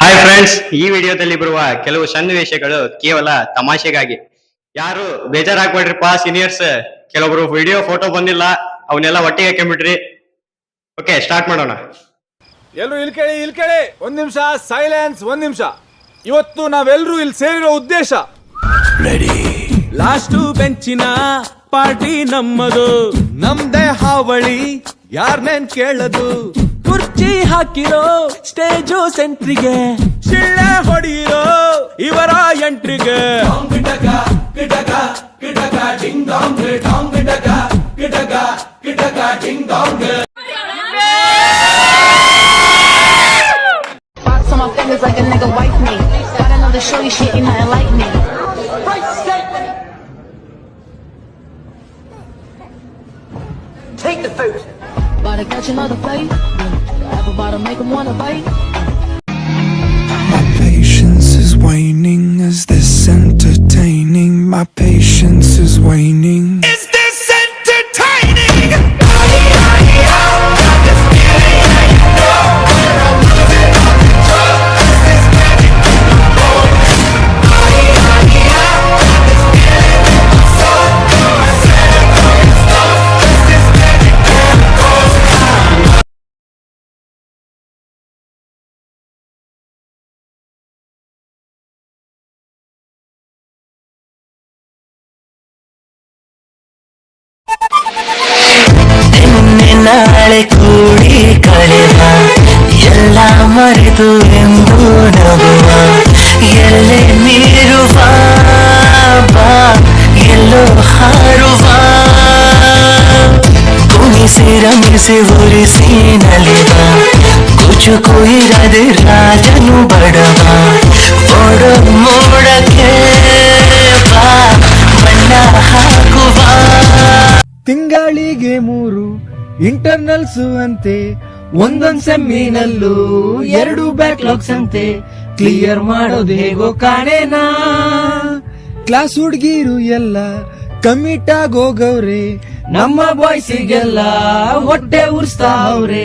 Hi friends, ಈ ವಿಡಿಯೋದಲ್ಲಿ ಬರುವ ಕೆಲವು ಸನ್ನಿವೇಶಗಳು ಕೇವಲ ತಮಾಷೆಗಾಗಿ. ಯಾರು ಬೇಜಾರಾಗ್ಬೇಡ್ರಿಪ್ಪ ಸೀನಿಯರ್ಸ್. ಕೆಲವೊಬ್ರು ವಿಡಿಯೋ ಫೋಟೋ ಬಂದಿಲ್ಲ, ಅವನ್ನೆಲ್ಲ ಒಟ್ಟಿಗೆ ಹಾಕೊಂಡ್ಬಿಟ್ರಿ. ಓಕೆ, ಸ್ಟಾರ್ಟ್ ಮಾಡೋಣ. ಎಲ್ರು ಇಲ್ಲಿ ಕೇಳಿ ಒಂದ್ ನಿಮಿಷ ಸೈಲೆನ್ಸ್. ಒಂದ್ ನಿಮಿಷ. ಇವತ್ತು ನಾವೆಲ್ಲರೂ ಇಲ್ಲಿ ಸೇರಿರೋ ಉದ್ದೇಶ ಲಾಸ್ಟ್ ಬೆಂಚಿನ ಪಾರ್ಟಿ ನಮ್ಮದು, ನಮ್ದೇ ಹಾವಳಿ, ಯಾರ್ನೇನ್ ಕೇಳದು. ಕುರ್ಚಿ ಹಾಕಿರೋ ಸ್ಟೇಜು ಸೆಂಟ್ರಿಗೆ, ಶಿಳ್ಳೆ ಹೊಡೆಯಿರೋ ಇವರ ಎಂಟ್ರಿಗೆ. On my fingers like a nigga wife me. Got another shorty, she ain't nothing like me. Take the food. About to catch another plate. Apple about to make him wanna bite. My patience is waning. Is this entertaining? My patience is waning. Is this entertaining? ನಾಳೆ ಕೂಡಿ ಕಳೆವ ಎಲ್ಲ ಮರೆತು ಎಂದು ನಗುವ, ಎಲ್ಲೆ ಮೀರುವ ಬಾ ಎಲ್ಲೋ ಹಾರುವ, ಕುಣಿಸಿ ರಮಿಸಿ ಉರಿಸಿ ನಲಿವ, ಕುಚುಕು ಇರದೆ ರಾಜನು ಬಡವ, ಓಡೋ ಮೋಡಕ್ಕೆ ಬಾ ಬಣ್ಣ ಹಾಕುವ. ತಿಂಗಳಿಗೆ 3 ಇಂಟರ್ನಲ್ಸ್ ಅಂತೆ, ಒಂದೊಂದ್ ಸೆಮ್ಮಿನಲ್ಲೂ 2 ಬ್ಯಾಕ್ಲಾಗ್ಸ್ ಅಂತೆ. ಕ್ಲಿಯರ್ ಮಾಡೋದು ಹೇಗೋ ಕಾಣೇನಾ, ಕ್ಲಾಸ್ ಹುಡ್ಗಿರು ಎಲ್ಲ ಕಮಿಟ್ ಆಗೋಗವ್ರೆ, ನಮ್ಮ ಬಾಯ್ಸಿಗೆಲ್ಲ ಹೊಟ್ಟೆ ಉರ್ಸ್ತಾ ಅವ್ರೆ.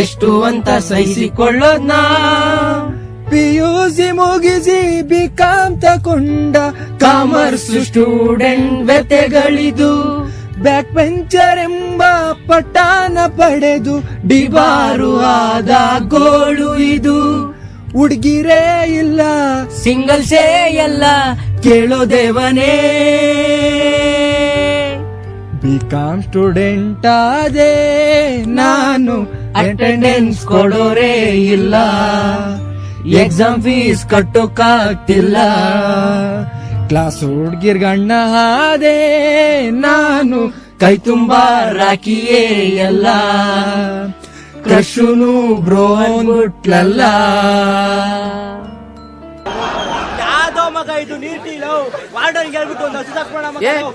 ಎಷ್ಟು ಅಂತ ಸಹಿಸಿಕೊಳ್ಳೋದ್ನ, PUC ಮುಗಿಸಿ BCom ತಕೊಂಡ ಕಾಮರ್ಸ್ ಸ್ಟೂಡೆಂಟ್ ವ್ಯತೆಗಳಿದು. ಬ್ಯಾಕ್ ಬೆಂಚರ್ ಎಂಬ ಪಟ್ಟಾನ ಪಡೆದು ಡಿಬಾರು ಆದ ಗೋಳು ಇದು. ಹುಡ್ಗಿರೇ ಇಲ್ಲ, ಸಿಂಗಲ್ಸೇ ಎಲ್ಲ, ಕೇಳೋ ದೇವನೇ. BCom ಸ್ಟೂಡೆಂಟ್ ಆದೆ ನಾನು, ಅಟೆಂಡೆನ್ಸ್ ಕೊಡೋರೇ ಇಲ್ಲ, ಎಕ್ಸಾಮ್ ಫೀಸ್ ಕಟ್ಟೋಕಾಗ್ತಿಲ್ಲ. ಕ್ಲಾಸ್ ಹುಡ್ಗಿರ್ಗಣ್ಣ ಹಾದೆ ನಾನು, ಕೈ ತುಂಬಾ ರಾಕಿಯೇ ಎಲ್ಲ, ಕ್ರಶುನು ಬ್ರೋ ಅಂದ್ಬಿಟ್ಲಲ್ಲ. ಯಾವ್ದೋ ಮಗ ಇದು ನೀರ್ಟಿಲೋ ವಾರ್ಡನ್ ಹೇಳ್ಬಿಟ್ಟು ಒಂದು ಹಸಿ ಸಾಕ್ಬೋಣ.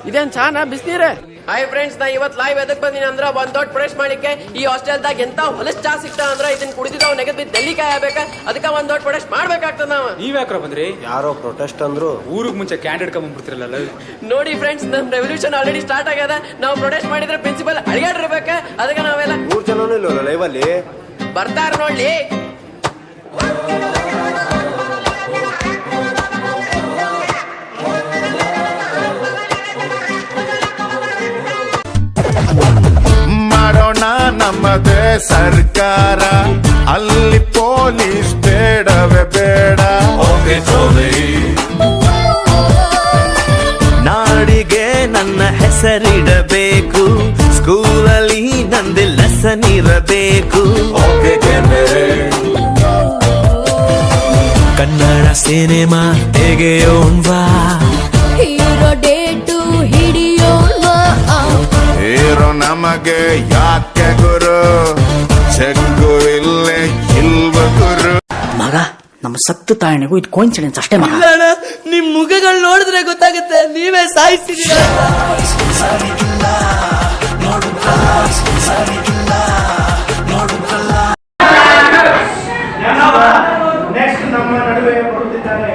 ಇದೇನ್ ಚಾನ ಬಿಸ್ನೀರೇ? ಹಾಯ್ ಫ್ರೆಂಡ್ಸ್, ನಾ ಇವತ್ ಲೈವ್ ಎದಕ್ ಬಂದಿನಿ ಅಂದ್ರ ಒಂದ್ ದೊಡ್ಡ ಪ್ರೊಟೆಸ್ಟ್ ಮಾಡಿಕೆ. ಈ ಹಾಸ್ಟೆಲ್ದಾಗ ಎಂತ ಹೊಲಸ್ ಚಾ ಸಿಗ್ತಾ ಅಂದ್ರ ಇದನ್ ಕುಡಿದಿದ್ದಾವ್ ನೆಗದ್ ಬಿದ್ದು ಡೆಲ್ಲಿ ಕಾಯಬೇಕ. ಅದಕ್ಕ ಒಂದ್ ದೊಡ್ಡ ಪ್ರೊಟೆಸ್ಟ್ ಮಾಡ್ಬೇಕಾಗ್ತದ. ನಾವ್ ನೀವ್ ಯಾಕ್ರ ಬಂದ್ರಿ? ಯಾರೋ ಪ್ರೊಟೆಸ್ಟ್ ಅಂದ್ರು, ಊರಿಗೆ ಮುಂಚೆ ಕ್ಯಾಂಡಿಡೇಟ್ ಬಂದ್ಬಿಡ್ತಿರಲ್ಲ. ನೋಡಿ ಫ್ರೆಂಡ್ಸ್, ನಮ್ ರೆವಲ್ಯೂಷನ್ ಆಲ್ರೆಡಿ ಸ್ಟಾರ್ಟ್ ಆಗ್ಯದ. ನಾವು ಪ್ರೊಟೆಸ್ಟ್ ಮಾಡಿದ್ರೆ ಪ್ರಿನ್ಸಿಪಲ್ ಅಳಿಗಾಡಿರ್ಬೇಕ. ಅದಕ್ಕೆ ನಾವೆಲ್ಲ 3 ಜನನೂ ಇಲ್ಲ ಲೈವ್ ಅಲ್ಲಿ ಬರ್ತಾರ ನೋಡ್ಲಿ. ಮಾಡೋಣ ನಮ್ಮದೇ ಸರ್ಕಾರ, ಅಲ್ಲಿ ಪೊಲೀಸ್ ಬೇಡವೇ ಬೇಡ. ನಾಡಿಗೆ ನನ್ನ ಹೆಸರಿಡಬೇಕು, ಸ್ಕೂಲಲ್ಲಿ ನಂದು ಲೆಸನ್ ಇರಬೇಕು. ಕನ್ನಡ ಸಿನಿಮಾ ತೆಗೆಯೋಣ್ವಾ, ಹೀರೋ ಡೇಟು ಹಿಡಿಯೋಣ. ಹೀರೋ ನಮಗೆ ಯಾಕೆ ಗುರು, ಚೆಕ್ಕು ಇಲ್ಲೇ ಇಲ್ವ ಗುರು. ಮಗ, ನಮ್ಮ ಸತ್ತು ತಾಯಣಿಗೂ ಇದು ಕೋಇನ್ಸಿಡೆನ್ಸ್ ಅಷ್ಟೇ ಮಗ. ನಿಮ್ ಮುಖಗಳು ನೋಡಿದ್ರೆ ಗೊತ್ತಾಗುತ್ತೆ ನೀವೇ ಸಾಯಿಸಿದೀರ. ನೆಕ್ಸ್ಟ್ ನಮ್ಮ ನಡುವೆ ಬರುತ್ತಿದ್ದಾರೆ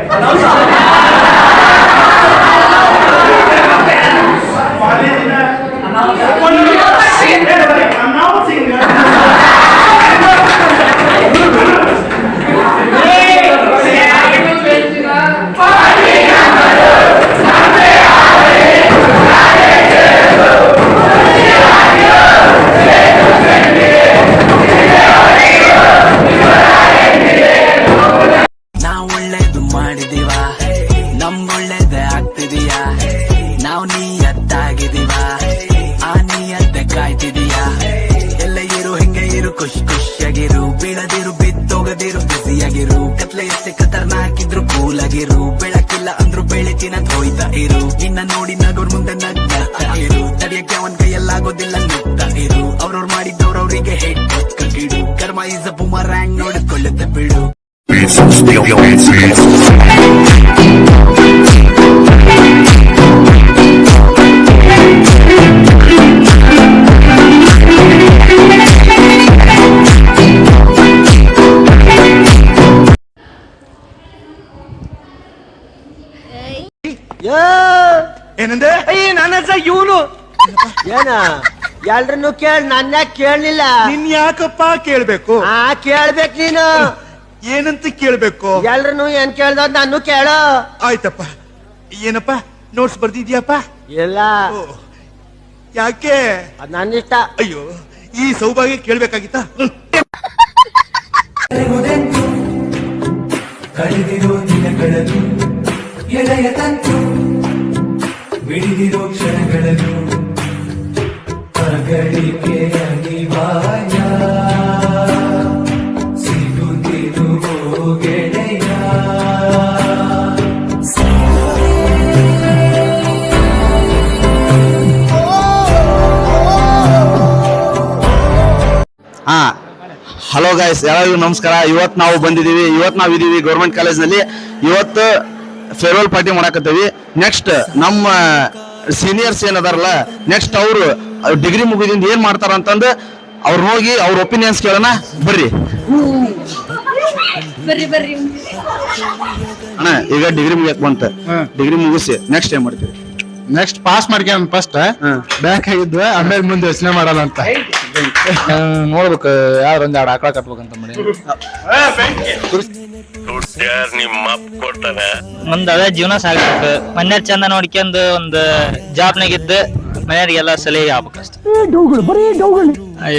ಬಿಸಿಯಾಗಿರು, ಕತ್ಲೆ ಎಷ್ಟೇ ಖತರ್ನಾಕ್ ಇದ್ರು ಕೂಲ್ ಆಗಿರು, ಬೆಳಕಿಲ್ಲ ಅಂದ್ರು ಬೆಳಕಿನದ್ ಹೋಯ್ತಾ ಇರು, ನಿನ್ನ ನೋಡಿ ನಗೋರ್ ಮುಂದೆ ನಗ್ತಾ ಇರು, ತಡಿಯಕ್ಕೆ ಅವನ್ ಕೈಯಲ್ಲಾಗೋದಿಲ್ಲ ನುಗ್ತಾ ಇರು, ಅವ್ರವ್ರು ಮಾಡಿದ್ದವ್ರವ್ರಿಗೆ ಹೆಡ್ ಕಟ್ಟಿಡು, ಕರ್ಮ ಇಸ್ ಅ ಬೂಮರಾಂಗ್ ನೋಡಿಕೊಳ್ಳುತ್ತೆ ಬಿಡು. ಏನಂದೆ? ನನ್ನ ಇವನು ಏನ ಎಲ್ರನ್ನು ಕೇಳ ನನ್ನ ಕೇಳಲಿಲ್ಲ. ನಿನ್ ಯಾಕಪ್ಪ ಕೇಳ್ಬೇಕು? ಕೇಳ್ಬೇಕು ನೀನು. ಏನಂತ ಕೇಳ್ಬೇಕು? ಎಲ್ರನ್ನು ಏನ್ ಕೇಳ್ದ ನಾನು ಕೇಳ. ಆಯ್ತಪ್ಪ. ಏನಪ್ಪ ನೋಟ್ಸ್ ಬರ್ದಿದ್ಯಪ್ಪ? ಇಲ್ಲ. ಯಾಕೆ? ಅದ್ ನನ್ನ ಇಷ್ಟ. ಅಯ್ಯೋ, ಈ ಸೌಭಾಗ್ಯ ಕೇಳ್ಬೇಕಾಗಿತ್ತ? ಕಳೆದಿರೋ ದಿನಗಳನ್ನು ಎಳೆಯ ತಂತು ಬಿಡಿದಿರೋ ಕ್ಷಣಗಳನ್ನು ಅಗಲಿಕೆ ಅನಿವಾರ್ಯ ಸಿಗುತ್ತಿರುವೋ ಗೆಳೆಯ. ಹಲೋ ಗೈಸ್, ಎಲ್ಲರಿಗೂ ನಮಸ್ಕಾರ. ಇವತ್ತು ನಾವು ಬಂದಿದ್ದೀವಿ, ನಾವಿದ್ದೀವಿ ಗೌರ್ಮೆಂಟ್ ಕಾಲೇಜ್ನಲ್ಲಿ. ಇವತ್ತು ಫೇರ್ವೆಲ್ ಪಾರ್ಟಿ ಮಾಡಕತ್ತೀವಿ. ನೆಕ್ಸ್ಟ್ ನಮ್ಮ ಸೀನಿಯರ್ಸ್ ಏನದಾರಲ್ಲ, ನೆಕ್ಸ್ಟ್ ಅವರು ಡಿಗ್ರಿ ಮುಗಿದಿಂದ ಏನ್ ಮಾಡ್ತಾರ ಅಂತಂದು ಅವ್ರು ಹೋಗಿ ಅವ್ರ ಒಪಿನಿಯನ್ಸ್ ಕೇಳೋಣ. ಬರ್ರಿ ಅಣ್ಣ, ಈಗ ಡಿಗ್ರಿ ಮುಗಿಯಕ್ ಬಂತ, ಡಿಗ್ರಿ ಮುಗಿಸಿ ನೆಕ್ಸ್ಟ್ ಏನ್ ಮಾಡ್ತೀವಿ? ನೆಕ್ಸ್ಟ್ ಪಾಸ್ ಮಾಡ್ಕೊಂಡ್ ಫಸ್ಟ್ ಬ್ಯಾಂಕ್ ಆಗಿದ್ವಿ, ಆಮೇಲೆ ಮುಂದೆ ಯೋಚನೆ ಮಾಡಲ್ಲ ಅಂತ ನೋಡ್ಬೇಕು. ಯಾರು ಒಂದ್ ಎರಡು ಆಕಳ ಕಟ್ಬೇಕಂತ ಮಾಡಿ ಮುಂದ ಅದೇ ಜೀವನ ಸಾಗ್ಬೇಕು. ಮನ್ಯಾಗ ಚಂದ ನೋಡ್ಕೊಂಡ್ ಒಂದು ಜಾಬ್ನಾಗಿದ್ದ ಮನೆಯವರಿಗೆಲ್ಲ ಸಲಹೆ ಆಗ್ಬೇಕಷ್ಟೆ.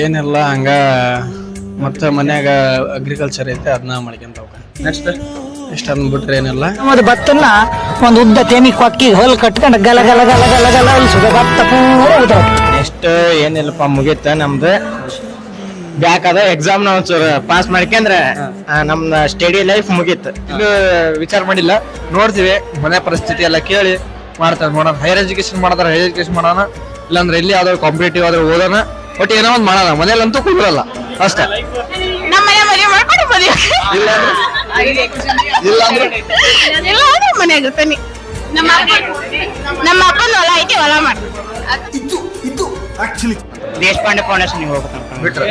ಏನಿಲ್ಲ ಹಂಗ, ಮತ್ತೆ ಮನ್ಯಾಗ ಅಗ್ರಿಕಲ್ಚರ್ ಐತೆ ಅದನ್ನ ಮಾಡ್ಕೊಂತ ನೆಕ್ಸ್ಟ್ ಇಷ್ಟ ಅಂದ್ಬಿಟ್ರೆ ಏನಿಲ್ಲ. ಒಂದು ಭತ್ತನ್ನ ಒಂದು ಉದ್ದ ತೇಮಿ ಕೊಕ್ಕಿ ಹೊಲ್ ಕಟ್ಕೊಂಡು ಗಲ ಗಲ ಗಲ ಗಲ ಗಲ ಅಲ್ಸುದ ಭತ್ತ ಪೂರ. ನೆಕ್ಸ್ಟ್ ಏನಿಲ್ಲಪ್ಪ, ಮುಗೀತ ನಮ್ದು ಬ್ಯಾಕ್ ಅದ ಎಕ್ಸಾಮ್ ನ ಒಂಚೂರು ಪಾಸ್ ಮಾಡ್ಕೊಂಡ್ರೆ ನಮ್ದ ಸ್ಟಡಿ ಲೈಫ್ ಮುಗೀತು. ಇನ್ನು ವಿಚಾರ ಮಾಡಿಲ್ಲ, ನೋಡ್ತೀವಿ ಮನೆ ಪರಿಸ್ಥಿತಿ ಎಲ್ಲ ಕೇಳಿ ಮಾಡ್ತಾರೆ. ನೋಡೋಣ, ಹೈಯರ್ ಎಜುಕೇಶನ್ ಮಾಡತಾರ ಹೈಯರ್ ಎಜುಕೇಶನ್ ಮಾಡೋಣ, ಇಲ್ಲಾಂದ್ರೆ ಎಲ್ಲಿ ಯಾವ್ದಾದ್ರು ಕಾಂಪಿಟೇಟಿವ್ ಆದ್ರೆ ಓದೋಣ. ಬಟ್ ಏನೋ ಒಂದು ಮಾಡೋಣ, ಮನೇಲಂತೂ ಕುಂದ್ರಲ್ಲ ಅಷ್ಟೇ. ದೇಶಪಾಂಡೆ ಫೌಂಡೇಶನ್ ಹೋಗ್ಬೇಕಂತ ಬಿಟ್ರೆ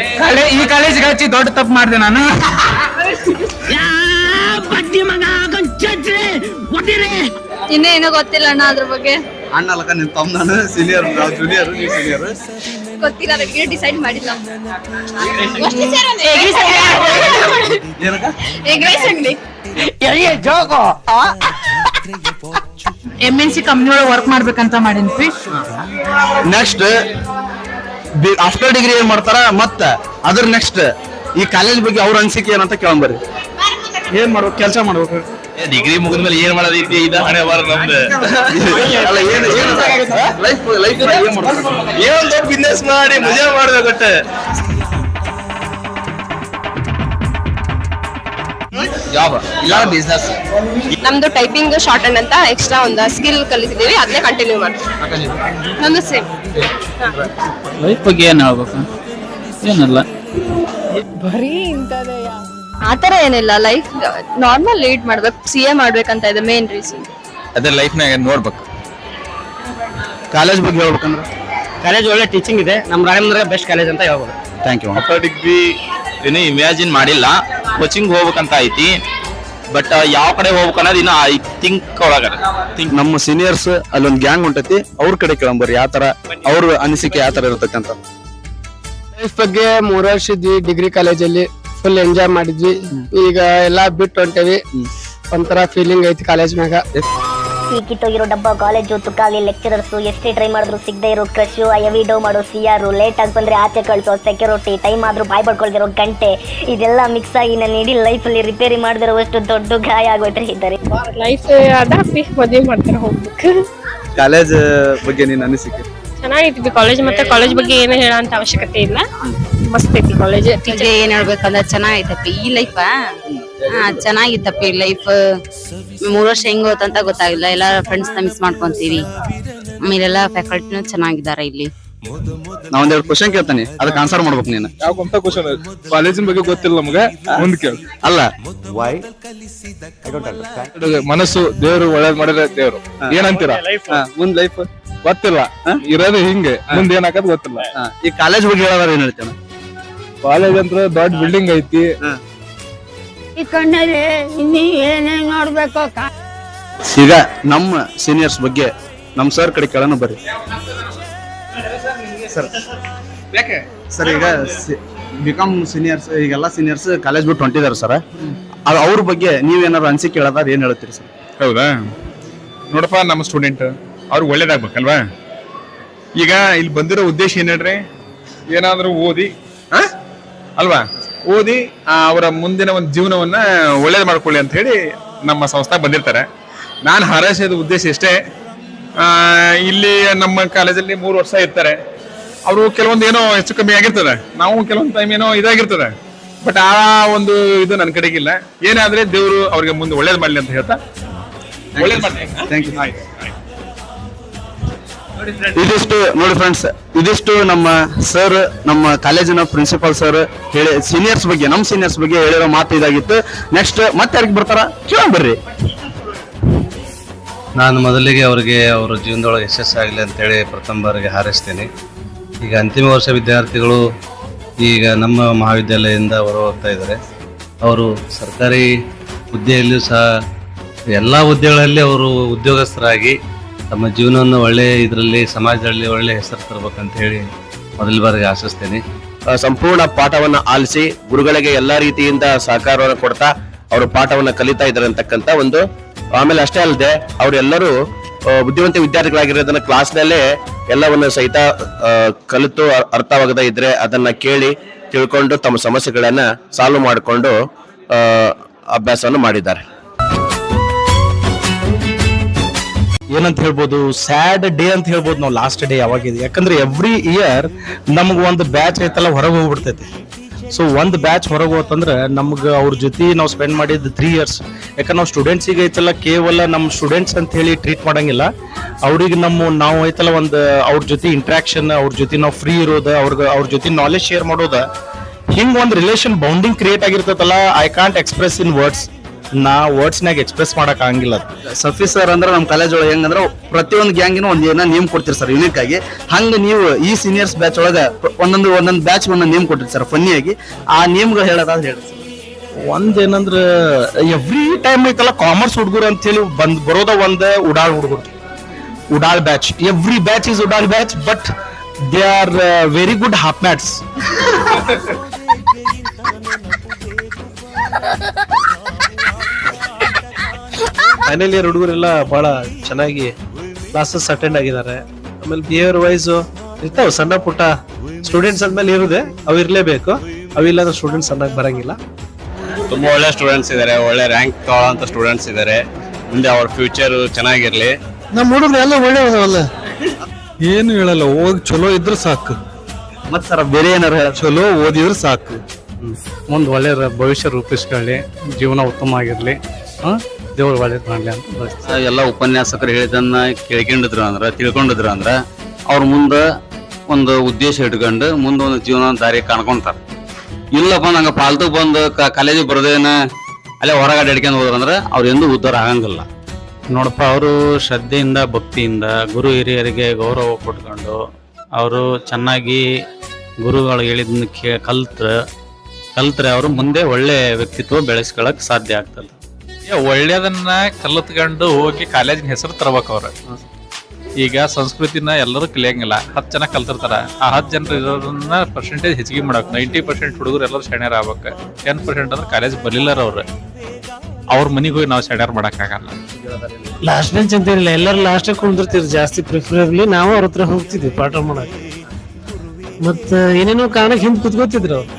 ಈ ಕಾಲೇಜಿಗೆ ಹಚ್ಚಿ ದೊಡ್ಡ ತಪ್ಪು ಮಾಡಿದೆ ನಾನು. ಇನ್ನೇನು ಗೊತ್ತಿಲ್ಲ ಅಣ್ಣ ಅದ್ರ ಬಗ್ಗೆ. ಅಣ್ಣ ಅಲ್ಲಕ ನಿನ್ ತಮ್ಮ, ನಾನು ಸೀನಿಯರ್, ಜೂನಿಯರ್, ನೀ ಸೀನಿಯರ್. ಗೊತ್ತಿಲ್ಲ, ಅದಕ್ಕೆ ಡಿಸೈಡ್ ಮಾಡಿಲ್ಲ. MNC ಕಂಪ್ನಿ ಒಳಗೆ ವರ್ಕ್ ಮಾಡ್ಬೇಕಂತ ಮಾಡಿದ್ವಿ. ನೆಕ್ಸ್ಟ್ ಆಫ್ಟರ್ ಡಿಗ್ರಿ ಏನ್ ಮಾಡ್ತಾರ, ಮತ್ತ ಅದ್ರ ನೆಕ್ಸ್ಟ್ ಈ ಕಾಲೇಜ್ ಬಗ್ಗೆ ಅವ್ರ ಅನ್ಸಿಕೆ ಏನಂತ ಕೇಳಂಬರ್ರಿ. ಏನ್ ಮಾಡ್ಬೇಕು, ಕೆಲಸ ಮಾಡ್ಬೇಕು. ಡಿಗ್ರಿ ಮುಗಿದ್ಮೇಲೆ ಏನ್ ಮಾಡೋದೈತಿ ಇದ ಹಣೆ ಬಾರ ನಮ್ದು. ಅಲ್ಲ ಏನ್ ಲೈಫ್ ಏನ್ ಮಾಡ್ಬೇಕು, ಏನ್ ದೊಡ್ಡ ಬಿಸ್ನೆಸ್ ಮಾಡಿ ಮಜಾ ಮಾಡ್ಬೇಕಟ್ಟೆ. ಜಾಬ್ ಇಲ್ಲ ಬಿಸ್ನೆಸ್. ನಮ್ದು ಟೈಪಿಂಗ್ ಶಾರ್ಟ್ ಹ್ಯಾಂಡ್ ಅಂತ ಎಕ್ಸ್ಟ್ರಾ ಒಂದು ಸ್ಕಿಲ್ ಕಲಿತಿದ್ದೀವಿ, ಅದನ್ನೇ ಕಂಟಿನ್ಯೂ ಮಾಡ್ತೀವಿ. ನಮ್ದು ಸೇಮ್. ಲೈಫ್ ಬಗ್ಗೆ ಏನ್ ಹೇಳ್ಬೇಕು, ಏನಲ್ಲ ಆತರ ಏನಿಲ್ಲ, ಲೈಫ್ ನಾರ್ಮಲ್ ಲೀಡ್ ಮಾಡ್ಬೇಕು. CA ಮಾಡ್ಬೇಕಂತ ಇದೆ ಮೇನ್ ರೀಸನ್. ಅದೇ ಲೈಫ್ನಾಗ ನೋಡ್ಬೇಕು. ಕಾಲೇಜ್ ಬಗ್ಗೆ ಹೇಳ್ಬೇಕಂದ್ರೆ ಕಾಲೇಜ್ ಒಳ್ಳೆ ಟೀಚಿಂಗ್ ಇದೆ. ನಮ್ಮ ರಾಯಮಂದ್ರ ಬೆಸ್ಟ್ ಕಾಲೇಜ್ ಅಂತ ಹೇಳ್ಬೋದು. Thank you. ಆಫ್ಟರ್ ಡಿಗ್ರಿ ಏನು ಇಮ್ಯಾಜಿನ್ ಮಾಡಿಲ್ಲ, ಕೋಚಿಂಗ್ ಹೋಗ್ಬೇಕಂತ ಐತಿ. ಬಟ್ ಯಾವ ಕಡೆ ಹೋಗ್ಬೇಕನ್ನೋದು ಇನ್ನು ಐ ಥಿಂಕ್ ಒಳಗಡೆ. ನಮ್ಮ ಸೀನಿಯರ್ಸ್ ಅಲ್ಲೊಂದು ಗ್ಯಾಂಗ್ ಹೊಂಟೈತಿ, ಅವ್ರ ಕಡೆ ಕೇಳಂಬರ್ರಿ ಯಾವ ತರ ಅವ್ರ ಅನಿಸಿಕೆ ಯಾವ ತರ ಇರ್ತೈತಿ ಅಂತ. ಲೈಫ್ ಬಗ್ಗೆ 3 ವರ್ಷ ಇದ್ವಿ ಡಿಗ್ರಿ ಕಾಲೇಜಲ್ಲಿ, ಫುಲ್ ಎಂಜಾಯ್ ಮಾಡಿದ್ವಿ. ಈಗ ಎಲ್ಲಾ ಬಿಟ್ಟು ಹೊಂಟೇವಿ, ಒಂಥರ ಫೀಲಿಂಗ್ ಐತಿ ಕಾಲೇಜ್ ಮ್ಯಾಗ. ಕಿತ್ತೋಗಿರೋ ಡಬ್ಬ ಕಾಲೇಜು, ತುಕ್ಕಾಗಿ ಲೆಕ್ಚರರ್ಸ್, ಎಷ್ಟೇ ಟ್ರೈ ಮಾಡಿದ್ರು ಸಿಗದೆ ಇರೋ ಕ್ರಶ್, ವಿಡೋ ಮಾಡೋ CR, ಲೇಟ್ ಆಗಿ ಬಂದ್ರೆ ಆಚೆ ಕಳಿಸೋ ಸೆಕ್ಯೂರಿಟಿ, ಟೈಮ್ ಆದ್ರೂ ಬಾಯ್ ಪಡ್ಕೊಳ್ದಿರೋ ಗಂಟೆ, ಇದೆಲ್ಲ ಮಿಕ್ಸ್ ಆಗಿ ನನ್ನ ಇಡೀ ಲೈಫ್ ಅಲ್ಲಿ ರಿಪೇರಿ ಮಾಡಿದಿರೋಷ್ಟು ದೊಡ್ಡ ಗಾಯ ಆಗೋಯ್ತು ಇದ್ದಾರೆ. ಲೈಫ್ ಮದುವೆ ಮಾಡ್ತಾರೆ ಹೋಗ್ಬೇಕು. ಕಾಲೇಜ್ ಬಗ್ಗೆ ನಿನ್ನ ಅನಿಸಿಕೆ? ಚೆನ್ನಾಗಿತ್ತು ಕಾಲೇಜ್, ಮತ್ತೆ ಕಾಲೇಜ್ ಬಗ್ಗೆ ಏನು ಹೇಳೋಂತ ಅವಶ್ಯಕತೆ ಇಲ್ಲ. ಮಸ್ತ್ ಐತಿ ಕಾಲೇಜ್. ಏನ್ ಹೇಳ್ಬೇಕಂದ್ರೆ ಚೆನ್ನಾಗೈತಪ್ಪ ಈ ಲೈಫ್. ಚೆನ್ನಾಗಿತ್ತಪ್ಪಿ ಲೈಫ್. 3 ವರ್ಷ ಹೆಂಗ್ ಹೋತಂತ ಗೊತ್ತಾಗಿಲ್ಲ. ಎಲ್ಲ ಫ್ರೆಂಡ್ಸ್ ನ ಮಿಸ್ ಮಾಡ್ಕೊಂತೀವಿ. ಆಮೇಲೆ ಎಲ್ಲ ಫ್ಯಾಕಲ್ಟಿನೂ ಚೆನ್ನಾಗಿದ್ದಾರೆ ಇಲ್ಲಿ. ನಾ ಒಂದೆರಡು ಕ್ವಶನ್ ಕೇಳ್ತಾನೆ, ಅದಕ್ಕೆ ಆನ್ಸರ್ ಮಾಡ್ಬೇಕು ನೀನು. ಯಾವಂತ ಕ್ವಶನ್? ಕಾಲೇಜಿನ ಬಗ್ಗೆ ಗೊತ್ತಿಲ್ಲ ನಮ್ಗೆ, ಮುಂದ್ ಕೇಳು. ಅಲ್ಲ, ವೈ ಐ ಡೋಂಟ್ ಅಂಡರ್ಸ್ಟ್ಯಾಂಡ್. ಮನಸ್ಸು ದೇವ್ರು ಒಳ್ಳೇದ್ ಮಾಡಿದ್ರೆ ದೇವ್ರು ಏನಂತೀರಾ? ಮುಂದ್ ಲೈಫ್ ಗೊತ್ತಿಲ್ಲ, ಇರೋದು ಹಿಂಗೆ, ಮುಂದೆ ಏನಾಕದ್ ಗೊತ್ತಿಲ್ಲ. ಈ ಕಾಲೇಜ್ ಬಗ್ಗೆ ಹೇಳೋದಾರ ಏನ್ ಹೇಳ್ತೇನೆ? ಕಾಲೇಜ್ ಅಂತ ದೊಡ್ಡ ಬಿಲ್ಡಿಂಗ್ ಐತಿ. ಈ ಕಣ್ಣಲ್ಲಿ ಇನ್ನೀ ಏನೇನ್ ನೋಡ್ಬೇಕು. ಈಗ ನಮ್ಮ ಸೀನಿಯರ್ಸ್ ಬಗ್ಗೆ ನಮ್ ಸರ್ ಕಡೆ ಕೇಳೋಣ ಬರ್ರಿ. ಸರ್ ಈಗ ಬಿಕಾಮ್ ಸೀನಿಯರ್ಸ್, ಈಗೆಲ್ಲ ಸೀನಿಯರ್ಸ್ ಕಾಲೇಜ್ ಬಿಟ್ಟು ಹೊಂಟಿದಾರೆ ಸರ್. ಅವ್ರ ಬಗ್ಗೆ ನೀವೇನಾದ್ರು ಅನ್ಸಿಕೆ ಕೇಳೋದಾರ ಏನ್ ಹೇಳ್ತೀರಿ ಸರ್? ಹೌದಾ? ನೋಡಪ್ಪ, ನಮ್ಮ ಸ್ಟೂಡೆಂಟ್ ಅವ್ರಿಗೆ ಒಳ್ಳೇದಾಗ್ಬೇಕಲ್ವಾ? ಈಗ ಇಲ್ಲಿ ಬಂದಿರೋ ಉದ್ದೇಶ ಏನ್ ಹೇಳ್ರಿ? ಏನಾದ್ರೂ ಓದಿ ಅಲ್ವಾ, ಓದಿ ಅವರ ಮುಂದಿನ ಒಂದು ಜೀವನವನ್ನ ಒಳ್ಳೇದು ಮಾಡ್ಕೊಳ್ಳಿ ಅಂತ ಹೇಳಿ ನಮ್ಮ ಸಂಸ್ಥೆ ಬಂದಿರ್ತಾರೆ. ನಾನು ಹಾರೈಸೋದು ಉದ್ದೇಶ ಇಷ್ಟೇ. ಇಲ್ಲಿ ನಮ್ಮ ಕಾಲೇಜಲ್ಲಿ 3 ವರ್ಷ ಇರ್ತಾರೆ. ಅವರು ಕೆಲವೊಂದು ಏನೋ ಹೆಚ್ಚು ಕಮ್ಮಿ ಆಗಿರ್ತದೆ, ನಾವು ಕೆಲವೊಂದು ಟೈಮ್ ಏನೋ ಇದಾಗಿರ್ತದೆ. ಬಟ್ ಆ ಒಂದು ಇದು ನನ್ನ ಕಡೆಗಿಲ್ಲ. ಏನಾದ್ರೆ ದೇವರು ಅವ್ರಿಗೆ ಮುಂದೆ ಒಳ್ಳೇದು ಮಾಡ್ಲಿ ಅಂತ ಹೇಳ್ತಾ ಒಳ್ಳೇದು ಮಾಡ್ಲಿ. Thank you. ಇದಿಷ್ಟು ನೋಡಿ ಫ್ರೆಂಡ್ಸ್, ಇದಿಷ್ಟು ನಮ್ಮ ಸರ್, ನಮ್ಮ ಕಾಲೇಜಿನ ಪ್ರಿನ್ಸಿಪಾಲ್ ಸರ್ ಹೇಳಿ ಸೀನಿಯರ್ಸ್ ಬಗ್ಗೆ, ನಮ್ಮ ಸೀನಿಯರ್ಸ್ ಬಗ್ಗೆ ಹೇಳಿರೋ ಮಾತು ಇದಾಗಿತ್ತು. ನೆಕ್ಸ್ಟ್ ಮತ್ತೆ ಯಾರಿಗೆ ಬರ್ತಾರ ಕೇಳ ಬರ್ರಿ. ನಾನು ಮೊದಲಿಗೆ ಅವರಿಗೆ ಅವರ ಜೀವನದೊಳಗೆ ಯಶಸ್ಸಾಗಲಿ ಅಂತೇಳಿ ಪ್ರಥಮ ಬಾರಿಗೆ ಹಾರೈಸ್ತೇನೆ. ಈಗ ಅಂತಿಮ ವರ್ಷ ವಿದ್ಯಾರ್ಥಿಗಳು ಈಗ ನಮ್ಮ ಮಹಾವಿದ್ಯಾಲಯದಿಂದ ಹೊರ ಹೋಗ್ತಾ ಇದ್ದಾರೆ. ಅವರು ಸರ್ಕಾರಿ ಹುದ್ದೆಯಲ್ಲಿಯೂ ಸಹ ಎಲ್ಲ ಹುದ್ದೆಗಳಲ್ಲಿ ಅವರು ಉದ್ಯೋಗಸ್ಥರಾಗಿ ತಮ್ಮ ಜೀವನವನ್ನು ಒಳ್ಳೆ ಇದರಲ್ಲಿ ಸಮಾಜದಲ್ಲಿ ಒಳ್ಳೆ ಹೆಸರು ತರಬೇಕಂತ ಹೇಳಿ ಮೊದಲ ಬಾರಿಗೆ ಆಶಿಸ್ತೇನೆ. ಸಂಪೂರ್ಣ ಪಾಠವನ್ನ ಆಲಿಸಿ ಗುರುಗಳಿಗೆ ಎಲ್ಲಾ ರೀತಿಯಿಂದ ಸಹಕಾರವನ್ನು ಕೊಡ್ತಾ ಅವರು ಪಾಠವನ್ನ ಕಲಿತಾ ಇದ್ದಾರೆ ಅಂತಕ್ಕಂಥ ಒಂದು. ಆಮೇಲೆ ಅಷ್ಟೇ ಅಲ್ಲದೆ ಅವರೆಲ್ಲರೂ ಬುದ್ಧಿವಂತ ವಿದ್ಯಾರ್ಥಿಗಳಾಗಿರೋದನ್ನ ಕ್ಲಾಸ್ನಲ್ಲೇ ಎಲ್ಲವನ್ನು ಸಹಿತ ಕಲಿತು ಅರ್ಥವಾಗದೇ ಇದ್ರೆ ಅದನ್ನ ಕೇಳಿ ತಿಳ್ಕೊಂಡು ತಮ್ಮ ಸಮಸ್ಯೆಗಳನ್ನ ಸಾಲ್ವ್ ಮಾಡಿಕೊಂಡು ಅಭ್ಯಾಸವನ್ನು ಮಾಡಿದ್ದಾರೆ. ಏನಂತ ಹೇಳ್ಬೋದು, ಸ್ಯಾಡ್ ಡೇ ಅಂತ ಹೇಳ್ಬೋದು ನಾವು. ಲಾಸ್ಟ್ ಡೇ ಯಾವಾಗಿದೆ, ಯಾಕಂದ್ರೆ ಎವ್ರಿ ಇಯರ್ ನಮ್ಗೆ ಒಂದು ಬ್ಯಾಚ್ ಐತಲ್ಲ ಹೊರಗೆ ಹೋಗ್ಬಿಡ್ತೈತಿ. ಸೊ ಒಂದು ಬ್ಯಾಚ್ ಹೊರಗೆ ಹೋತಂದ್ರೆ ನಮ್ಗೆ ಅವ್ರ ಜೊತೆ ನಾವು ಸ್ಪೆಂಡ್ ಮಾಡಿದ್ದು 3 years. ಯಾಕಂದ್ರೆ ನಾವು ಸ್ಟೂಡೆಂಟ್ಸಿಗೆ ಐತಲ್ಲ ಕೇವಲ ನಮ್ಮ ಸ್ಟೂಡೆಂಟ್ಸ್ ಅಂತ ಹೇಳಿ ಟ್ರೀಟ್ ಮಾಡಂಗಿಲ್ಲ. ಅವ್ರಿಗೆ ನಾವು ಐತಲ್ಲ ಒಂದು ಅವ್ರ ಜೊತೆ ಇಂಟ್ರಾಕ್ಷನ್, ಅವ್ರ ಜೊತೆ ನಾವು ಫ್ರೀ ಇರೋದು, ಅವ್ರ ಜೊತೆ ನಾಲೆಜ್ ಶೇರ್ ಮಾಡೋದು, ಹಿಂಗೆ ಒಂದು ರಿಲೇಷನ್ ಬೌಂಡಿಂಗ್ ಕ್ರಿಯೇಟ್ ಆಗಿರ್ತೈತಲ್ಲ. I can't express in words. ನಾ ವರ್ಡ್ಸ್ನಾಗ ಎಕ್ಸ್ಪ್ರೆಸ್ ಮಾಡಕ್ ಆಗಂಗಿಲ್ಲ. ಸಫಿ ಸರ್ ಅಂದ್ರೆ ನಮ್ಮ ಕಾಲೇಜ್ ಒಳಗೆ ಹೆಂಗಂದ್ರೆ ಪ್ರತಿಯೊಂದು ಗ್ಯಾಂಗಿನೂ ಒಂದ್ ನೇಮ್ ಕೊಡ್ತೀರಿ ಸರ್ ಯೂನಿಕ್ ಆಗಿ. ಹಂಗ ನೀವು ಈ ಸೀನಿಯರ್ಸ್ ಬ್ಯಾಚ್ ಒಳಗ ಒಂದೊಂದು ಬ್ಯಾಚ್ ಒಂದೊಂದು ನೇಮ್ ಕೊಟ್ಟಿರಿ ಸರ್ ಫನ್ನಿ ಆಗಿ. ಆ ನೇಮ್ಗಳು ಹೇಳೋದಾದ್ರೆ ಹೇಳಿ ಸರ್. ಒಂದೇನಂದ್ರ ಎವ್ರಿ ಟೈಮ್ ಐತಲ್ಲ ಕಾಮರ್ಸ್ ಹುಡುಗರು ಅಂತ ಹೇಳಿ ಬರೋದ ಒಂದು ಉಡಾಳ್ ಹುಡುಗರು, ಉಡಾಳ್ ಬ್ಯಾಚ್. ಎವ್ರಿ ಬ್ಯಾಚ್ ಇಸ್ ಉಡಾಳ್ batch, but they are very good half maths. Final year ಹುಡುಗರೆಲ್ಲ ಬಹಳ ಚೆನ್ನಾಗಿ ಕ್ಲಾಸಸ್ ಅಟೆಂಡ್ ಆಗಿದ್ದಾರೆ. ಆಮೇಲೆ ಬಿಹೇವಿಯರ್ ವೈಸ್ ಇರ್ತಾವ ಸಣ್ಣ ಪುಟ್ಟ ಸ್ಟೂಡೆಂಟ್ಸ್ ಅಂದ್ಮೇಲೆ ಇರುದೆ, ಅವು ಇರ್ಲೇಬೇಕು. ಅವಿಲ್ಲ ಸ್ಟೂಡೆಂಟ್ಸ್ ಅನ್ನಕ್ ಬರಂಗಿಲ್ಲ. ತುಂಬಾ ಒಳ್ಳೆ ಸ್ಟೂಡೆಂಟ್ಸ್ ಇದಾರೆ, ಒಳ್ಳೆ ರ್ಯಾಂಕ್ ತಗೊಳ್ಳೋಂತ ಸ್ಟೂಡೆಂಟ್ಸ್ ಇದಾರೆ. ಮುಂದೆ ಅವ್ರ ಫ್ಯೂಚರ್ ಚೆನ್ನಾಗಿರ್ಲಿ. ನಮ್ಮ ಹುಡುಗರು ಎಲ್ಲ ಒಳ್ಳೆಯವಲ್ಲ, ಏನು ಹೇಳಲ್ಲ, ಹೋಗಿ ಚಲೋ ಇದ್ರೆ ಸಾಕು. ಮತ್ ಸರ್ ಬೇರೆ ಏನಾರು ಚಲೋ ಓದಿದ್ರೆ ಸಾಕು. ಮುಂದೆ ಒಳ್ಳೆ ಭವಿಷ್ಯ ರೂಪಿಸ್ಕೊಳ್ಳಿ, ಜೀವನ ಉತ್ತಮ ಆಗಿರ್ಲಿ, ದೇವ್ರು ಒಳ್ಳೇದು ಮಾಡ್ಲಿ ಅಂತ. ಎಲ್ಲ ಉಪನ್ಯಾಸಕರು ಹೇಳಿದನ್ನ ತಿಳ್ಕೊಂಡಿದ್ರು ಅಂದ್ರ ಅವ್ರ ಮುಂದೆ ಒಂದು ಉದ್ದೇಶ ಇಟ್ಕೊಂಡು ಮುಂದೆ ಒಂದು ಜೀವನ ದಾರಿ ಕಾಣ್ಕೊಂತಾರ. ಇಲ್ಲಪ್ಪ ನಂಗೆ ಪಾಲ್ತು ಬಂದು ಕಾಲೇಜಿಗೆ ಬರೋದೇನ ಅಲ್ಲೇ ಹೊರಗಡೆ ಹಿಡ್ಕೊಂಡು ಹೋದ್ರಂದ್ರೆ ಅವ್ರು ಎಂದೂ ಉದ್ಧಾರ ಆಗಂಗಿಲ್ಲ. ನೋಡಪ್ಪ, ಅವರು ಶ್ರದ್ಧೆಯಿಂದ ಭಕ್ತಿಯಿಂದ ಗುರು ಹಿರಿಯರಿಗೆ ಗೌರವ ಕೊಟ್ಕೊಂಡು ಅವರು ಚೆನ್ನಾಗಿ ಗುರುಗಳು ಹೇಳಿದ್ನ ಕಲ್ತ್ರೆ ಅವರು ಮುಂದೆ ಒಳ್ಳೆ ವ್ಯಕ್ತಿತ್ವ ಬೆಳೆಸ್ಕೊಳಕ್ ಸಾಧ್ಯ ಆಗ್ತದೆ. ಒಳ್ಳೇದನ್ನ ಕಲಿತ್ಕೊಂಡು ಹೋಗಿ ಕಾಲೇಜಿನ ಹೆಸರು ತರಬೇಕು ಅವ್ರ. ಈಗ ಸಂಸ್ಕೃತಿನ ಎಲ್ಲರೂ ಕಲಿಯಂಗಿಲ್ಲ. 10 ಜನ ಕಲ್ತಿರ್ತಾರ, ಆ 10 ಜನರು ಇರೋದನ್ನ ಪರ್ಸೆಂಟೇಜ್ ಹೆಚ್ಚಿಗೆ ಮಾಡಕ್ 90% ಹುಡುಗರು ಎಲ್ಲರೂ ಶಣ್ಯರ್ ಆಗ್ಬೇಕು. 10% ಅಂದ್ರೆ ಕಾಲೇಜ್ ಬರ್ಲಿಲ್ಲಾರ ಅವ್ರ ಮನಿಗೆ ಹೋಗಿ ನಾವು ಶಣ್ಯರ್ ಮಾಡಕ್ ಆಗಲ್ಲ. ಲಾಸ್ಟ್ ಬೆಂಚ್ ಅಂತ ಏನಿಲ್ಲ, ಎಲ್ಲರೂ ಲಾಸ್ಟ್ ಕುಂದಿರ್ತೀವಿ ಜಾಸ್ತಿ. ಪ್ರಿಫರೇಬ್ಲಿ ನಾವು ಅವ್ರ ಹತ್ರ ಹೋಗ್ತಿದ್ವಿ ಪಾಠ ಮಾಡಕ್. ಮತ್ತ ಏನೇನೋ ಕಾರಣಕ್ಕೆ ಹಿಂದ್ ಕುತ್ಕೋತಿದ್ರು ಅವ್ರು.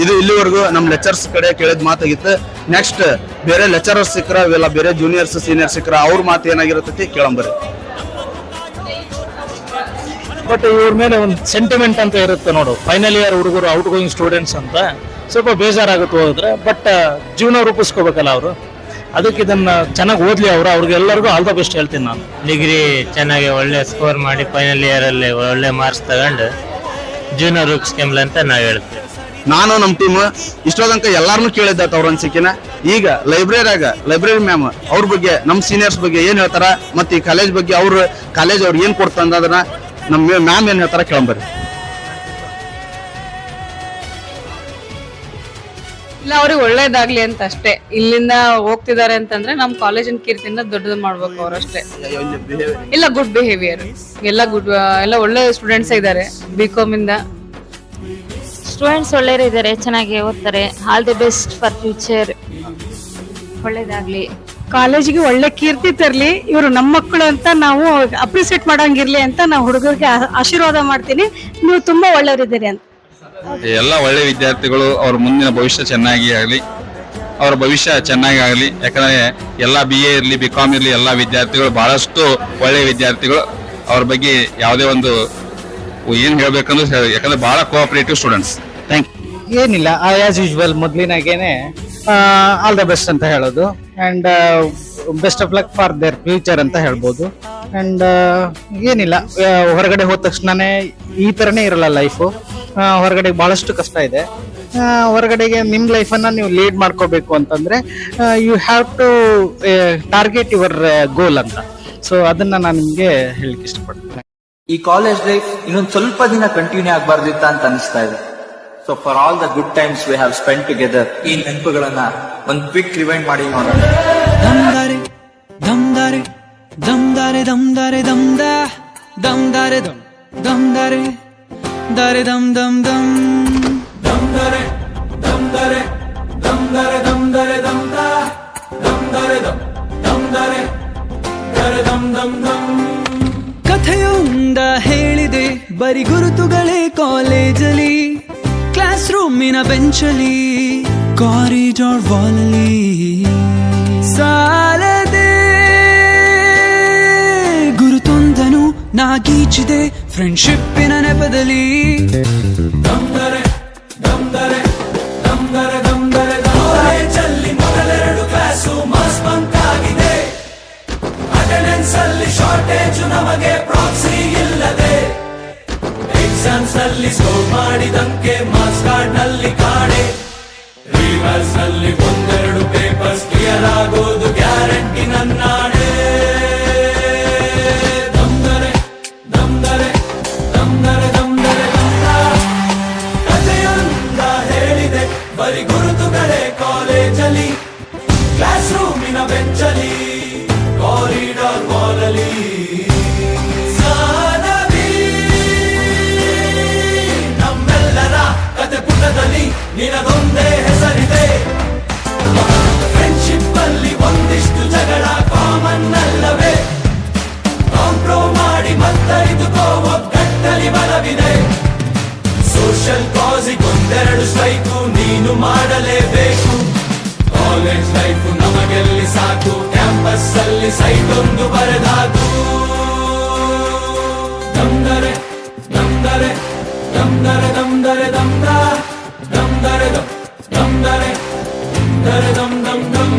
ಇದು ಇಲ್ಲಿವರೆಗೂ ನಮ್ ಲೆಕ್ಚರ್ಸ್ ಕಡೆ ಕೇಳಿದ ಮಾತಾಗಿತ್ತು. ನೆಕ್ಸ್ಟ್ ಬೇರೆ ಲೆಕ್ಚರರ್ಸ್ ಸಿಕ್ಕರ, ಇವೆಲ್ಲ ಬೇರೆ ಜೂನಿಯರ್ಸ್ ಸೀನಿಯರ್ಸ್ ಸಿಕ್ಕರ, ಅವ್ರ ಮಾತು ಏನಾಗಿರತೈತಿ ಕೇಳಂಬರಿ. ಬಟ್ ಇವ್ರ ಮೇಲೆ ಒಂದು ಸೆಂಟಿಮೆಂಟ್ ಅಂತ ಇರುತ್ತೆ ನೋಡು. ಫೈನಲ್ ಇಯರ್ ಹುಡುಗರು ಔಟ್ ಗೋಯಿಂಗ್ ಸ್ಟೂಡೆಂಟ್ಸ್ ಅಂತ ಸ್ವಲ್ಪ ಬೇಜಾರಾಗುತ್ತೆ ಹೋದ್ರೆ, ಬಟ್ ಜೀವನ ರೂಪಿಸ್ಕೋಬೇಕಲ್ಲ ಅವರು. ಅದಕ್ಕೆ ಇದನ್ನ ಚೆನ್ನಾಗಿ ಓದ್ಲಿ ಅವರು. ಅವ್ರಿಗೆಲ್ಲರಿಗೂ ಆಲ್ ದ ಬೆಸ್ಟ್ ಹೇಳ್ತೀನಿ ನಾನು. ಡಿಗ್ರಿ ಚೆನ್ನಾಗಿ ಒಳ್ಳೆ ಸ್ಕೋರ್ ಮಾಡಿ ಫೈನಲ್ ಇಯರ್ ಅಲ್ಲಿ ಒಳ್ಳೆ ಮಾರ್ಕ್ಸ್ ತಗೊಂಡು ಜೀವನ ರೂಪಿಸ್ಕೊಂಬ್ಲ ಅಂತ ನಾವ್ ಹೇಳ್ತೀವಿ. ನಾನು ನಮ್ಮ ಟೀಮ್ ಇಷ್ಟೋ ತನಕ ಎಲ್ಲಾರನು ಕೇಳಿದ್ದ ಅವ್ರ ಅನ್ಸಿಕೆನ. ಈಗ ಲೈಬ್ರರಿ ಮ್ಯಾಮ್ ಅವ್ರ ಬಗ್ಗೆ, ನಮ್ಮ ಸೀನಿಯರ್ಸ್ ಬಗ್ಗೆ ಏನ್ ಹೇಳ್ತಾರ, ಮತ್ತೆ ಈ ಕಾಲೇಜ್ ಬಗ್ಗೆ ಕಾಲೇಜ್ ಅವ್ರು ಏನ್ ಕೊಡ್ತಂದ ಅದನ್ನ ನಮ್ಮ ಮ್ಯಾಮ್ ಏನ್ ಹೇಳ್ತಾರ ಕೇಳಂಬರ್ರಿ. ಇಲ್ಲ, ಅವ್ರಿಗೆ ಒಳ್ಳೇದಾಗ್ಲಿ ಅಂತ ಅಷ್ಟೇ. ಇಲ್ಲಿಂದ ಹೋಗ್ತಿದ್ದಾರೆ ಅಂತಂದ್ರೆ ನಮ್ ಕಾಲೇಜಿನ ಕೀರ್ತಿನ ದೊಡ್ಡದು ಮಾಡ್ಬೇಕು ಅವ್ರಷ್ಟೇ. ಇಲ್ಲ, ಗುಡ್ ಬಿಹೇವಿಯರ್ ಎಲ್ಲ ಒಳ್ಳೆ ಸ್ಟೂಡೆಂಟ್ಸ್ ಇದ್ದಾರೆ. ಬಿಕಾಮ್ ಇಂದ ಸ್ಟೂಡೆಂಟ್ಸ್ ಒಳ್ಳೆಯವರು ಇದ್ದಾರೆ, ಚೆನ್ನಾಗಿ ಓದ್ತಾರೆ. All the best for future, ಒಳ್ಳೇದಾಗ್ಲಿ. ಕಾಲೇಜಿಗೆ ಒಳ್ಳೆ ಕೀರ್ತಿ ತರ್ಲಿ. ಇವರು ನಮ್ಮ ಮಕ್ಕಳು ಅಂತ ನಾವು ಅಪ್ರಿಸಿಯೇಟ್ ಮಾಡಂಗಿರ್ಲಿ ಅಂತ ನಾವು ಹುಡುಗರಿಗೆ ಆಶೀರ್ವಾದ ಮಾಡ್ತೀನಿ. ನೀವು ತುಂಬಾ ಒಳ್ಳೆಯವರಿದ್ದೀರಿ ಅಂತ. ಎಲ್ಲ ಒಳ್ಳೆ ವಿದ್ಯಾರ್ಥಿಗಳು ಅವ್ರ ಮುಂದಿನ ಭವಿಷ್ಯ ಚೆನ್ನಾಗಿ ಆಗಲಿ, ಅವ್ರ ಭವಿಷ್ಯ ಚೆನ್ನಾಗಿ ಆಗಲಿ. ಯಾಕಂದ್ರೆ ಎಲ್ಲ BA ಇರಲಿ, BCom ಇರಲಿ, ಎಲ್ಲ ವಿದ್ಯಾರ್ಥಿಗಳು ಬಹಳಷ್ಟು ಒಳ್ಳೆ ವಿದ್ಯಾರ್ಥಿಗಳು. ಅವ್ರ ಬಗ್ಗೆ ಯಾವುದೇ ಒಂದು ಏನ್ ಹೇಳ್ಬೇಕಂದ್ರೆ, ಯಾಕಂದ್ರೆ ಬಹಳ ಕೋಆಪರೇಟಿವ್ ಸ್ಟೂಡೆಂಟ್ಸ್. Thank you. ಏನಿಲ್ಲ, ಆಸ್ ಯೂಶುವಲ್ ಮೊದಲಿನಾಗೇನೆ ಆಲ್ ದ ಬೆಸ್ಟ್ ಅಂತ ಹೇಳೋದು. And best of luck for their future ಅಂತ ಹೇಳ್ಬೋದು. ಅಂಡ್ ಏನಿಲ್ಲ, ಹೊರಗಡೆ ಹೋದ ತಕ್ಷಣನೇ ಈ ತರನೇ ಇರಲ್ಲ ಲೈಫು. ಹೊರಗಡೆ ಬಹಳಷ್ಟು ಕಷ್ಟ ಇದೆ. ಹೊರಗಡೆಗೆ ನಿಮ್ ಲೈಫನ್ನ ನೀವು ಲೀಡ್ ಮಾಡ್ಕೋಬೇಕು ಅಂತಂದ್ರೆ you have to target your goal ಅಂತ. ಸೊ ಅದನ್ನ ನಾನು ನಿಮ್ಗೆ ಹೇಳಿಕ್ಕೆ ಇಷ್ಟಪಡ್ತೀನಿ. ಈ ಕಾಲೇಜ್ ಲೈಫ್ ಇನ್ನೊಂದು ಸ್ವಲ್ಪ ದಿನ ಕಂಟಿನ್ಯೂ ಆಗಬಾರ್ದಿತ್ತ ಅಂತ ಅನಿಸ್ತಾ ಇದೆ. So for all the good times we have spend together, ಈ ನೆನಪುಗಳನ್ನ ಒಂದು ಕ್ವಿಕ್ ರಿವೈಂಡ್ ಮಾಡಿ ನೋಡೋಣ. ದಮ್ದಾರೆ ದಮ್ದಾರೆ ದಮ್ದಾರೆ ದಮ್ದಾರೆ ದಮ್ದಾ ದಮ್ದಾರೆ ದಮ್ ದಮ್ದಾರೆ ದಾರೆ ದಮ್ ದಮ್ ದಮ್ ದಮ್ದಾರೆ ದಮ್ದಾರೆ ದಮ್ದಾರೆ ದಮ್ದಾರೆ ದಮ್ದಾ ದಮ್ದಾರೆ ದಮ್ ದಮ್ದಾರೆ ದಾರೆ ದಮ್ ದಮ್ ದಮ್. ಕಥೆಯೊಂದ ಹೇಳಿದೆ ಬರಿ ಗುರುತುಗಳೇ ಕಾಲೇಜಲ್ಲಿ, ಕ್ಲಾಸ್ ರೂಮಿನ ಬೆಂಚಲ್ಲಿ, ಕಾರಿಡಾರ್ ವಾಲಲ್ಲಿ ಸಾಲದೆ ಗುರುತೊಂದನು ನಾಗೀಚಿದೆ ಫ್ರೆಂಡ್ಶಿಪ್ಪಿನ ನೆಪದಲ್ಲಿ. ದಮ್ದರೆ ದಮ್ದರೆ ದಮ್ದರೆ ದಮ್ದರೆ ಕಾಲೇಜಲ್ಲಿ ಮೊದಲೆರಡು ಕ್ಲಾಸು ಮಾಸ್ ಬಂಕ್ ಆಗಿದೆ. ಅಟೆಂಡೆನ್ಸ್ ಅಲ್ಲಿ ಶಾರ್ಟೇಜು, ನಮಗೆ ಪ್ರಾಕ್ಸಿ ಇಲ್ಲದೆ. ಎಕ್ಸಾಮ್ಸ್ ನಲ್ಲಿ ಸ್ಕೋರ್ ಮಾಡಿದಂಕೆ ಮಾರ್ಕ್ಸ್ ಕಾರ್ಡ್ ನಲ್ಲಿ ಕಾಣೆ. ರಿವರ್ಸ್ ನಲ್ಲಿ ಒಂದೆರಡು ಪೇಪರ್ಸ್ ಕ್ಲಿಯರ್ ಆಗೋದು ಗ್ಯಾರಂಟಿ ನನ್ನಾಡೆ. ದಮ್ದರೆ ದಮ್ದರೆ ದಮ್ದರೆ ದಮ್ದರೆ ದಮ್ದ ಕಥೆಯೊಂದ ಹೇಳಿದೆ ಬರಿ ಗುರುತುಗಳೇ ಕಾಲೇಜಲ್ಲಿ, ಕ್ಲಾಸ್ ರೂಮಿನ ಬೆಂಚಲ್ಲಿ, ಕಾರಿಡಾರ್ ವಾಲಲ್ಲಿ ಕತೆ ಪುಟದಲ್ಲಿ ನಿನಗೊಂದೇ ಹೆಸರಿದೆ. ಫ್ರೆಂಡ್ಶಿಪ್ ಅಲ್ಲಿ ಒಂದಿಷ್ಟು ಜಗಳ ಕಾಮನ್ ಅಲ್ಲವೇ? ಕಾಂಪ್ರೋ ಮಾಡಿ ಮತ್ತರಿದುಕೋ, ಒಗ್ಗಟ್ಟಲ್ಲಿ ಬಲವಿದೆ. ಸೋಷಿಯಲ್ ಕಾಸಿಗೊಂದೆರಡು ಸ್ಟ್ರೈಕು ನೀನು ಮಾಡಲೇಬೇಕು. ಕಾಲೇಜ್ ಲೈಫ್ ನಮಗೆಲ್ಲಿ ಸಾಕು, ಕ್ಯಾಂಪಸ್ ಅಲ್ಲಿ ಸೈಟ್ ಒಂದು ಬರೆದಾಕು. ದಮ್ದರೆ ದಮ್ದರೆ ದಮ್ದರೆ ದಮ್ದರೆ ದಮ್ದ ದಮ್ದರೆ ದಮ್ ದಮ್ದರೆ ದರೆ ದಮ್ ದಮ್ ದಮ್.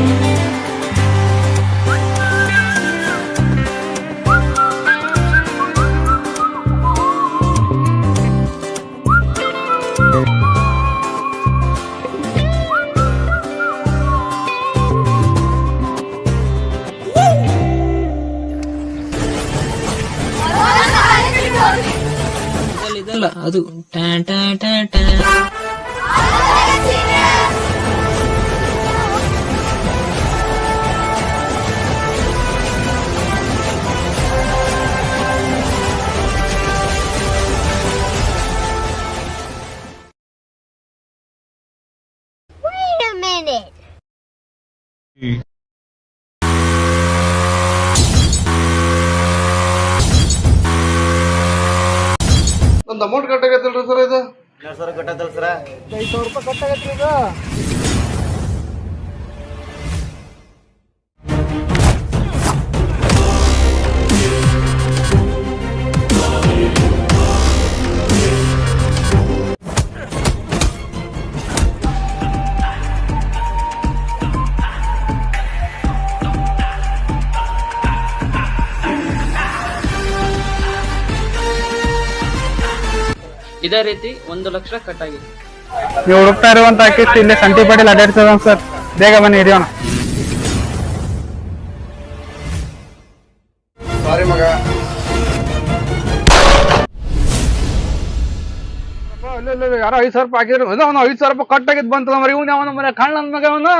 ಇದಲ್ಲ ಅದು tan tan tan tan. Wait a minute. ಒಂದು ಅಮೌಂಟ್ ಕಟ್ಟಾಗತ್ತಲ್ರಿ ಸರ್ ಇದು? 2,000 ಕಟ್ಟತ್ತಲ್ಲ ಸರ್? 5,000 ರೂಪಾಯಿ ಕಟ್ಟಾಗತ್ರಿ ಇದು. ಇದೇ ರೀತಿ 1 ಲಕ್ಷ ಕಟ್ ಆಗಿದೆ. ನೀವು ಹುಡುಕ್ತಾ ಇರುವಂತ ಕಿಟ್ ಇಲ್ಲಿ ಸಂಟಿ ಪಾಟೀಲ್ ಅಡ್ಡಾಡ್ತದ ಸರ್, ಬೇಗ ಬನ್ನಿ ಹಿಡಿಯೋಣ. ಸಾರಿ ಮಗ, ಯಾರೋ 5,000 ರೂಪಾಯಿ ಹಾಕಿದ್ರು, 5,000 ರೂಪಾಯಿ ಕಟ್ ಆಗಿದ್ ಬಂತಲ್ಲ ಮರಿ, ಇವ್ನ ಅವನ ಮನೆ ಕಳ್ಳ ನನ್ ಮಗ ಅವನು.